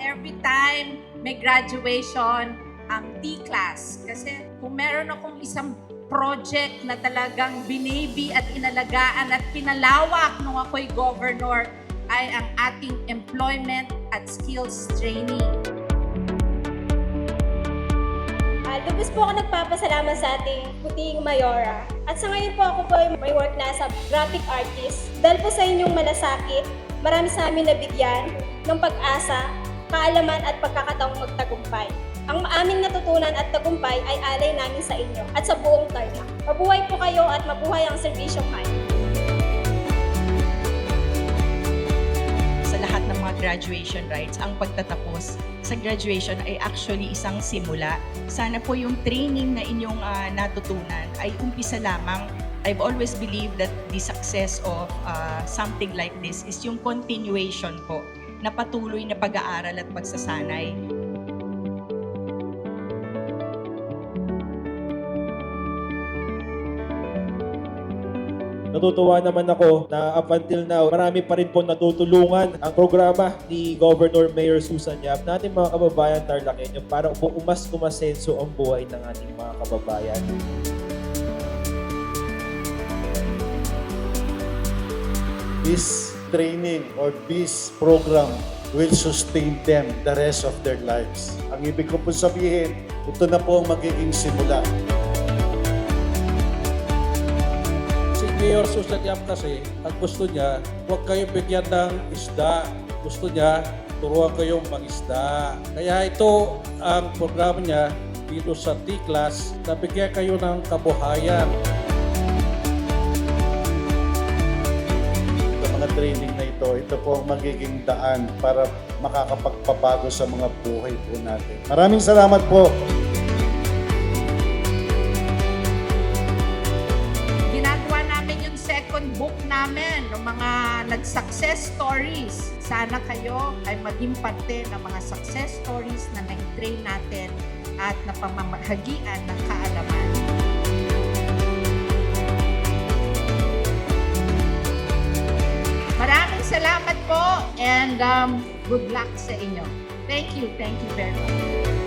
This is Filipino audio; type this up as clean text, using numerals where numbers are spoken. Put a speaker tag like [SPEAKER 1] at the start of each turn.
[SPEAKER 1] every time may graduation, ang T-class. Kasi kung meron akong isang project na talagang binaby at inalagaan at pinalawak nung ako'y governor, ay ang ating employment at skills training.
[SPEAKER 2] Lubos po ako nagpapasalamat sa ating puting Mayora. At sa ngayon po ako po may work na sa graphic artist. Dahil po sa inyong malasakit, marami sa amin nabigyan ng pag-asa, kaalaman at pagkakataong magtagumpay. Ang aming natutunan at tagumpay ay alay namin sa inyo at sa buong Tarlac. Mabuhay po kayo at mabuhay ang serbisyong kayo.
[SPEAKER 3] Sa lahat ng mga graduation rites, ang pagtatapos sa graduation ay actually isang simula. Sana po yung training na inyong natutunan ay umpisa lamang. I've always believed that the success of something like this is yung continuation po na patuloy na pag-aaral at pagsasanay.
[SPEAKER 4] Natutuwa naman ako na up until now, marami pa rin po natutulungan ang programa ni Governor Mayor Susan Yap na ating mga kababayan Tarlakenyo para umasenso ang buhay ng ating mga kababayan.
[SPEAKER 5] This training or this program will sustain them the rest of their lives. Ang ibig ko po sabihin, ito na po ang magiging simula.
[SPEAKER 6] Mayor Susan Yap kasi, ang gusto niya, huwag kayong bigyan ng isda. Gusto niya, turuan kayong mangisda. Kaya ito ang programa niya dito sa T-Class, na bigyan kayo ng kabuhayan.
[SPEAKER 5] Sa mga training na ito po ang magiging daan para makakapagpabago sa mga buhay po natin. Maraming salamat po.
[SPEAKER 1] Second book namin ng mga nag-success stories. Sana kayo ay maging parte ng mga success stories na na-train natin at napamamahagian ng kaalaman. Maraming salamat po and good luck sa inyo. Thank you very much.